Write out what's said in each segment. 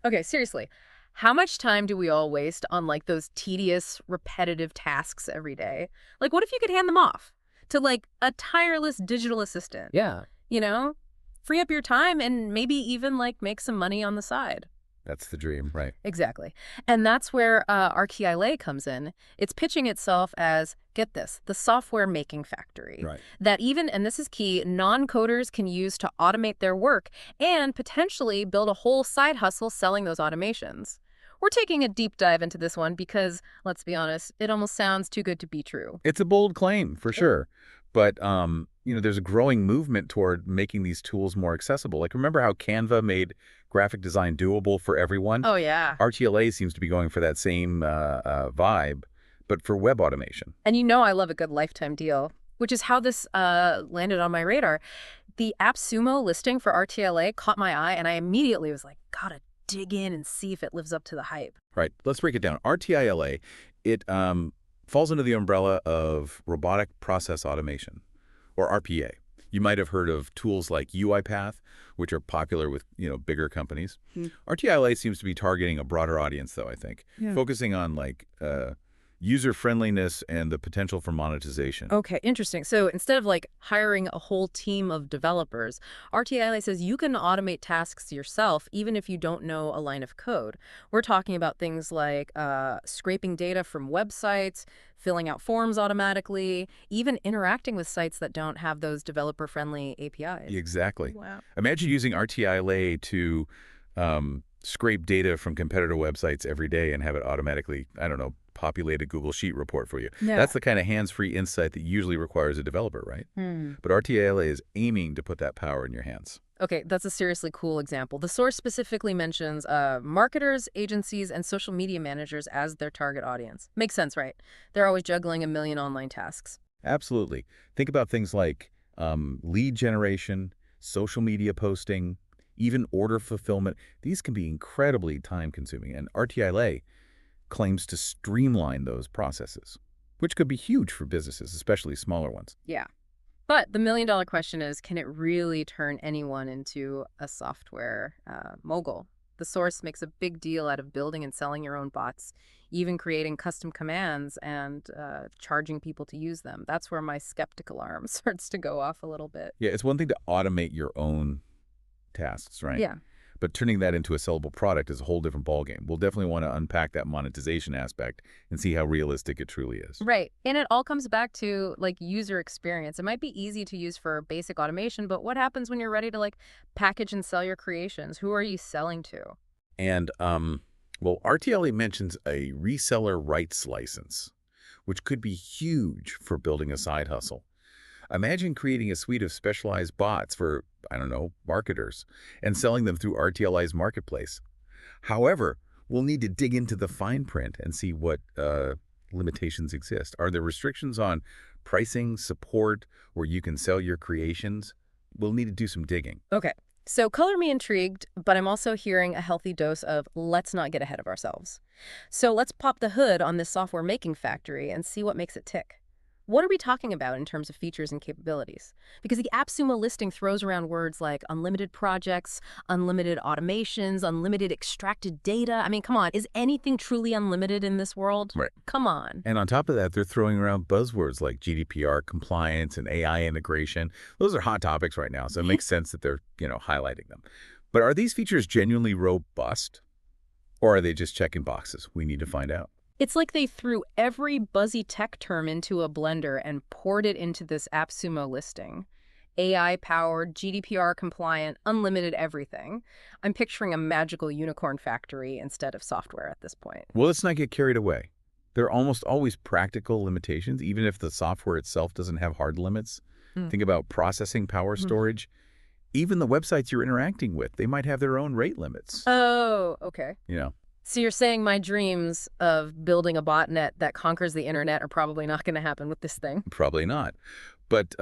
Okay, seriously. How much time do we all waste on like those tedious, repetitive tasks every day? Like, what if you could hand them off to like a tireless digital assistant? Yeah, You know, free up your time and maybe even like make some money on the side. that's the dream, right? Exactly. And that's where RTILA comes in. It's pitching itself as, get this, the software making factory. Right. That even, and this is key, non-coders can use to automate their work and potentially build a whole side hustle selling those automations. We're taking a deep dive into this one because, let's be honest, it almost sounds too good to be true. It's a bold claim for sure. But, there's a growing movement toward making these tools more accessible. Like, remember how Canva made graphic design doable for everyone? Oh, yeah. RTLA seems to be going for that same vibe, but for web automation. And you know I love a good lifetime deal, which is how this landed on my radar. The AppSumo listing for RTLA caught my eye, and I immediately was like, gotta dig in and see if it lives up to the hype. Right. Let's break it down. RTILA, it falls under the umbrella of robotic process automation, or RPA. You might have heard of tools like UiPath, which are popular with, bigger companies. RTILA seems to be targeting a broader audience, though, I think, focusing on like user friendliness and the potential for monetization. Okay, interesting. So instead of like hiring a whole team of developers, RTILA says you can automate tasks yourself even if you don't know a line of code. We're talking about things like scraping data from websites, filling out forms automatically, even interacting with sites that don't have those developer-friendly APIs. Exactly. Wow. Imagine using RTILA to scrape data from competitor websites every day and have it automatically, I don't know, populate a Google Sheet report for you. Yeah. That's the kind of hands-free insight that usually requires a developer, right? But RTILA is aiming to put that power in your hands. Okay, that's a seriously cool example. The source specifically mentions marketers, agencies, and social media managers as their target audience. Makes sense, right? They're always juggling a million online tasks. Absolutely. Think about things like lead generation, social media posting, even order fulfillment. These can be incredibly time-consuming, and RTILA claims to streamline those processes, which could be huge for businesses, especially smaller ones. Yeah. But the million-dollar question is, can it really turn anyone into a software mogul? The source makes a big deal out of building and selling your own bots, even creating custom commands and charging people to use them. That's where my skeptic alarm starts to go off a little bit. Yeah, it's one thing to automate your own tasks, right? Yeah. But turning that into a sellable product is a whole different ballgame. We'll definitely want to unpack that monetization aspect and see how realistic it truly is. Right. And it all comes back to like user experience. It might be easy to use for basic automation, but what happens when you're ready to like package and sell your creations? Who are you selling to? And, RTLA mentions a reseller rights license, which could be huge for building a side hustle. Imagine creating a suite of specialized bots for, I don't know, marketers, and selling them through RTLI's marketplace. However, we'll need to dig into the fine print and see what limitations exist. Are there restrictions on pricing, support, where you can sell your creations? We'll need to do some digging. Okay. So color me intrigued, but I'm also hearing a healthy dose of let's not get ahead of ourselves. So let's pop the hood on this software making factory and see what makes it tick. What are we talking about in terms of features and capabilities? Because the AppSumo listing throws around words like unlimited projects, unlimited automations, unlimited extracted data. I mean, come on, is anything truly unlimited in this world? Right. Come on. And on top of that, they're throwing around buzzwords like GDPR compliance and AI integration. Those are hot topics right now, so it makes sense that they're, highlighting them. But are these features genuinely robust, or are they just checking boxes? We need to find out. It's like they threw every buzzy tech term into a blender and poured it into this AppSumo listing. AI-powered, GDPR-compliant, unlimited everything. I'm picturing a magical unicorn factory instead of software at this point. Well, let's not get carried away. There are almost always practical limitations, even if the software itself doesn't have hard limits. Think about processing power storage. Even the websites you're interacting with, they might have their own rate limits. Oh, okay. You know, So you're saying my dreams of building a botnet that conquers the internet are probably not going to happen with this thing? probably not. But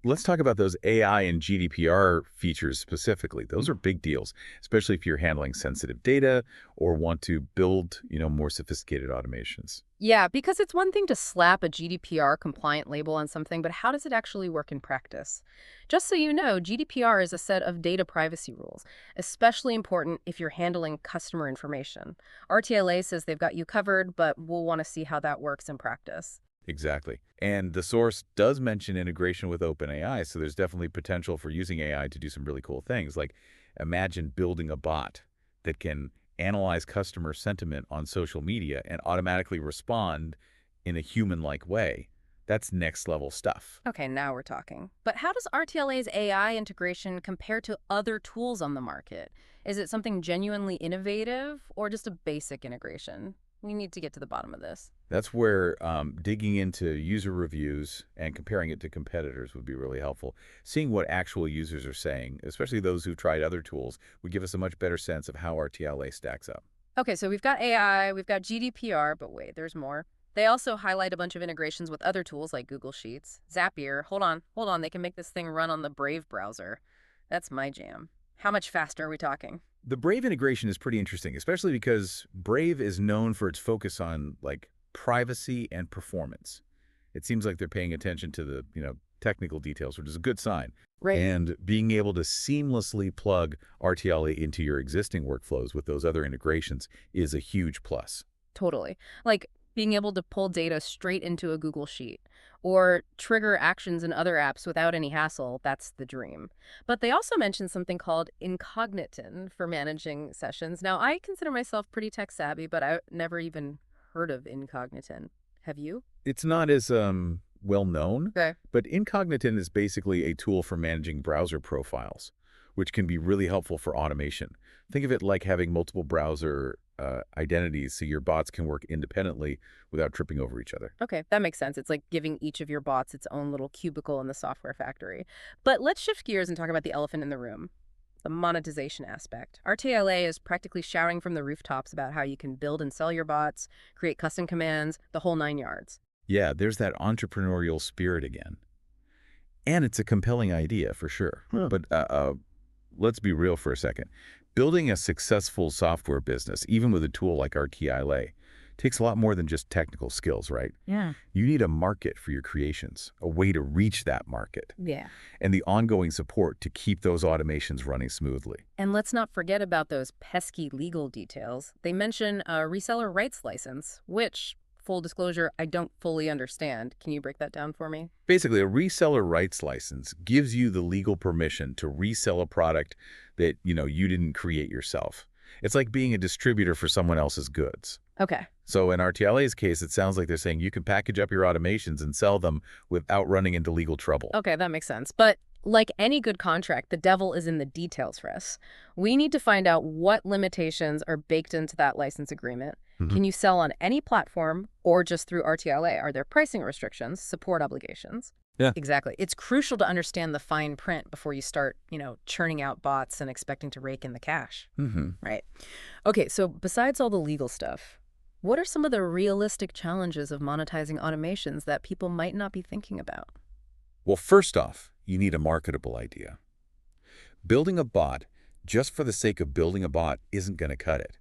Let's talk about those AI and GDPR features specifically. Those are big deals, especially if you're handling sensitive data or want to build, more sophisticated automations. Yeah, because it's one thing to slap a GDPR compliant label on something, but how does it actually work in practice? Just so you know, GDPR is a set of data privacy rules, especially important if you're handling customer information. RTLA says they've got you covered, but we'll want to see how that works in practice. Exactly. And the source does mention integration with OpenAI, so there's definitely potential for using AI to do some really cool things. Like imagine building a bot that can analyze customer sentiment on social media and automatically respond in a human-like way. That's next level stuff. Okay, now we're talking. But how does RTLA's AI integration compare to other tools on the market? Is it something genuinely innovative or just a basic integration? We need to get to the bottom of this. That's where digging into user reviews and comparing it to competitors would be really helpful. Seeing what actual users are saying, especially those who've tried other tools, would give us a much better sense of how our TLA stacks up. Okay, so we've got AI, we've got GDPR, but wait, there's more. They also highlight a bunch of integrations with other tools like Google Sheets, Zapier. Hold on, they can make this thing run on the Brave browser. That's my jam. How much faster are we talking? The Brave integration is pretty interesting, especially because Brave is known for its focus on privacy and performance. It seems like they're paying attention to the, technical details, which is a good sign. Right. And being able to seamlessly plug RTLA into your existing workflows with those other integrations is a huge plus. Totally. Like being able to pull data straight into a Google Sheet or trigger actions in other apps without any hassle, that's the dream. But they also mentioned something called Incogniton for managing sessions. Now, I consider myself pretty tech savvy, but I never even heard of Incogniton. Have you? It's not as well known, Okay. but Incogniton is basically a tool for managing browser profiles, which can be really helpful for automation. Think of it like having multiple browser identities so your bots can work independently without tripping over each other. Okay, that makes sense. It's like giving each of your bots its own little cubicle in the software factory. But let's shift gears and talk about the elephant in the room, the monetization aspect. RTLA is practically shouting from the rooftops about how you can build and sell your bots, create custom commands, the whole nine yards. Yeah, there's that entrepreneurial spirit again. And it's a compelling idea for sure. But let's be real for a second. Building a successful software business, even with a tool like RTILA, takes a lot more than just technical skills, right? Yeah. You need a market for your creations, a way to reach that market, Yeah. and the ongoing support to keep those automations running smoothly. And let's not forget about those pesky legal details. They mention a reseller rights license, which, full disclosure, I don't fully understand. Can you break that down for me? Basically, a reseller rights license gives you the legal permission to resell a product that, you didn't create yourself. It's like being a distributor for someone else's goods. Okay. So in RTLA's case, it sounds like they're saying you can package up your automations and sell them without running into legal trouble. Okay, that makes sense. But like any good contract, the devil is in the details for us. We need to find out what limitations are baked into that license agreement. Mhm. Can you sell on any platform or just through RTLA? Are there pricing restrictions, support obligations? Yeah. Exactly. It's crucial to understand the fine print before you start, churning out bots and expecting to rake in the cash. Mm-hmm. Right. Okay, so besides all the legal stuff, what are some of the realistic challenges of monetizing automations that people might not be thinking about? Well, first off, you need a marketable idea. Building a bot just for the sake of building a bot isn't going to cut it.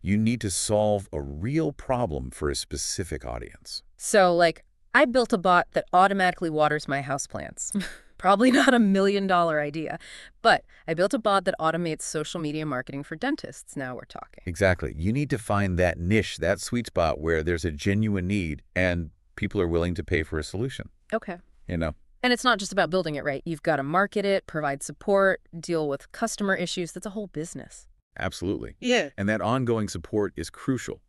You need to solve a real problem for a specific audience. So, like, I built a bot that automatically waters my houseplants. Probably not $1 million idea, but I built a bot that automates social media marketing for dentists. Now we're talking. Exactly. You need to find that niche, that sweet spot where there's a genuine need and people are willing to pay for a solution. Okay. You know? And it's not just about building it, right? You've got to market it, provide support, deal with customer issues. That's a whole business. Absolutely. Yeah. And that ongoing support is crucial.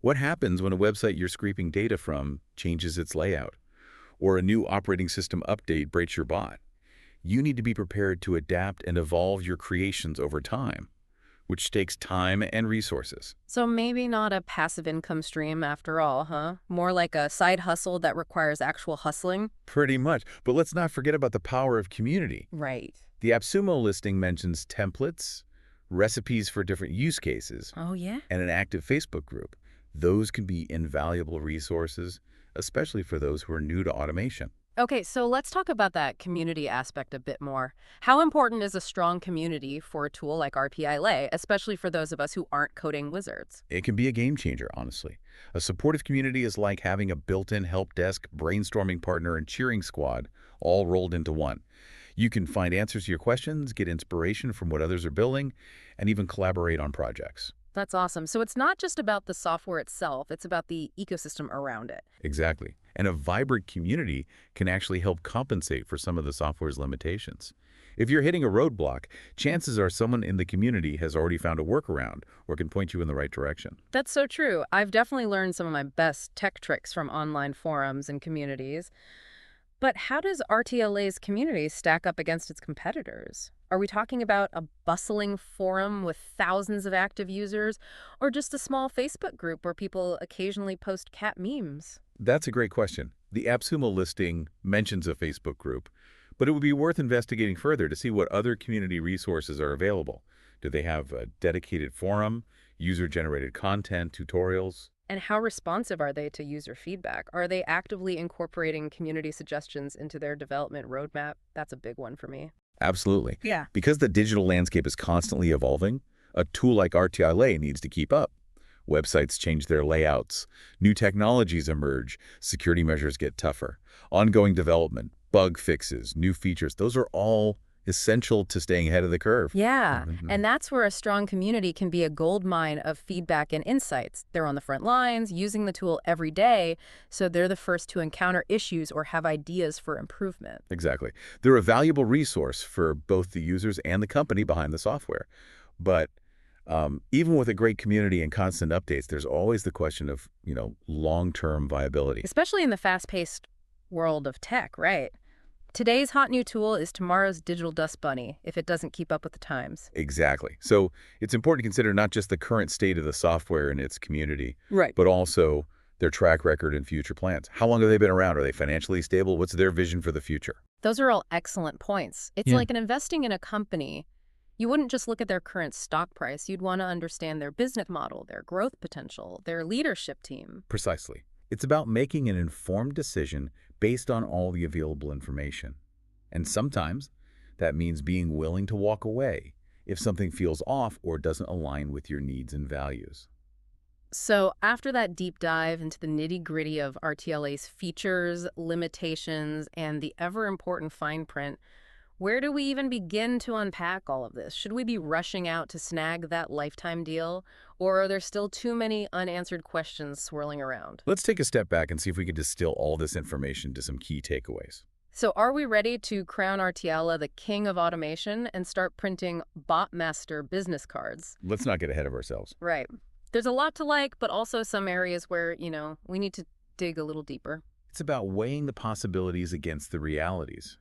What happens when a website you're scraping data from changes its layout? Or a new operating system update breaks your bot? You need to be prepared to adapt and evolve your creations over time, which takes time and resources. So maybe not a passive income stream after all, huh? More like a side hustle that requires actual hustling? Pretty much. But let's not forget about the power of community. Right. The AppSumo listing mentions templates, recipes for different use cases, Oh, yeah? and an active Facebook group. Those can be invaluable resources, especially for those who are new to automation. Okay, so let's talk about that community aspect a bit more. How important is a strong community for a tool like RTILA, especially for those of us who aren't coding wizards? It can be a game changer, honestly. A supportive community is like having a built-in help desk, brainstorming partner, and cheering squad all rolled into one. You can find answers to your questions, get inspiration from what others are building, and even collaborate on projects. That's awesome. So it's not just about the software itself, it's about the ecosystem around it. Exactly. And a vibrant community can actually help compensate for some of the software's limitations. If you're hitting a roadblock, chances are someone in the community has already found a workaround or can point you in the right direction. That's so true. I've definitely learned some of my best tech tricks from online forums and communities. But how does RTLA's community stack up against its competitors? Are we talking about a bustling forum with thousands of active users, or just a small Facebook group where people occasionally post cat memes? That's a great question. The AppSumo listing mentions a Facebook group, but it would be worth investigating further to see what other community resources are available. Do they have a dedicated forum, user-generated content, tutorials? And how responsive are they to user feedback? Are they actively incorporating community suggestions into their development roadmap? That's a big one for me. Absolutely. Yeah. Because the digital landscape is constantly evolving, a tool like RTILA needs to keep up. Websites change their layouts, new technologies emerge, security measures get tougher. Ongoing development, bug fixes, new features, those are all essential to staying ahead of the curve. Yeah, Mhm. and that's where a strong community can be a gold mine of feedback and insights. They're on the front lines, using the tool every day, so they're the first to encounter issues or have ideas for improvement. Exactly. They're a valuable resource for both the users and the company behind the software. But even with a great community and constant updates, there's always the question of, long-term viability. Especially in the fast-paced world of tech, right? Today's hot new tool is tomorrow's digital dust bunny if it doesn't keep up with the times. Exactly. So it's important to consider not just the current state of the software and its community, Right. but also their track record and future plans. How long have they been around? Are they financially stable? What's their vision for the future? Those are all excellent points. It's Yeah. like an investing in a company. You wouldn't just look at their current stock price. You'd want to understand their business model, their growth potential, their leadership team. Precisely. It's about making an informed decision based on all the available information. And sometimes that means being willing to walk away if something feels off or doesn't align with your needs and values. So after that deep dive into the nitty-gritty of RTLA's features, limitations, and the ever-important fine print, where do we even begin to unpack all of this? Should we be rushing out to snag that lifetime deal, or are there still too many unanswered questions swirling around? Let's take a step back and see if we can distill all this information to some key takeaways. So are we ready to crown RTILA the king of automation and start printing bot master business cards? Let's not get ahead of ourselves. Right. There's a lot to like, but also some areas where, we need to dig a little deeper. It's about weighing the possibilities against the realities.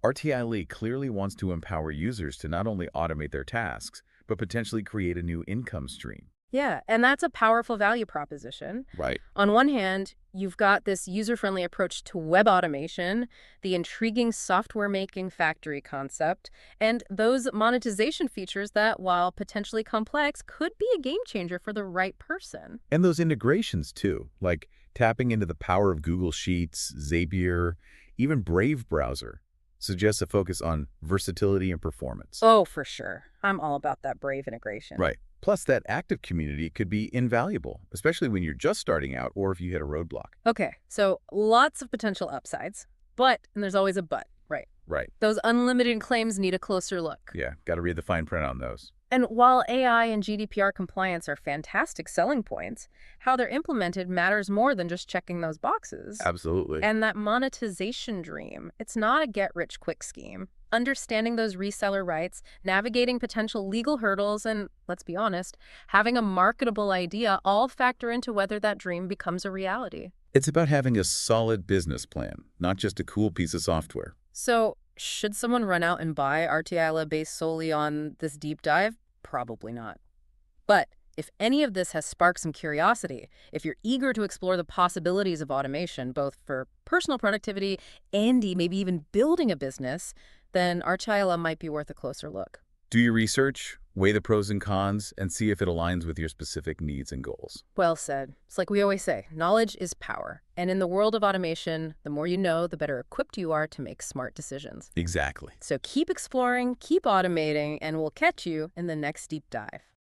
RTILE clearly wants to empower users to not only automate their tasks, but potentially create a new income stream. Yeah, and that's a powerful value proposition. Right. On one hand, you've got this user-friendly approach to web automation, the intriguing software-making factory concept, and those monetization features that, while potentially complex, could be a game changer for the right person. And those integrations too, like tapping into the power of Google Sheets, Zapier, even Brave browser, suggests a focus on versatility and performance. Oh, for sure. I'm all about that Brave integration. Right. Plus, that active community could be invaluable, especially when you're just starting out or if you hit a roadblock. Okay, so lots of potential upsides, and there's always a but, right? Right. Those unlimited claims need a closer look. Yeah, got to read the fine print on those. And while AI and GDPR compliance are fantastic selling points, how they're implemented matters more than just checking those boxes. Absolutely. And that monetization dream, it's not a get-rich-quick scheme. Understanding those reseller rights, navigating potential legal hurdles, and, let's be honest, having a marketable idea all factor into whether that dream becomes a reality. It's about having a solid business plan, not just a cool piece of software. So, should someone run out and buy RTILA based solely on this deep dive? Probably not. But if any of this has sparked some curiosity, if you're eager to explore the possibilities of automation, both for personal productivity and maybe even building a business, then RTILA might be worth a closer look. Do your research, Weigh the pros and cons and see if it aligns with your specific needs and goals. Well said. It's like we always say, knowledge is power. And in the world of automation, the more you know, the better equipped you are to make smart decisions. Exactly. So keep exploring, keep automating, and we'll catch you in the next deep dive.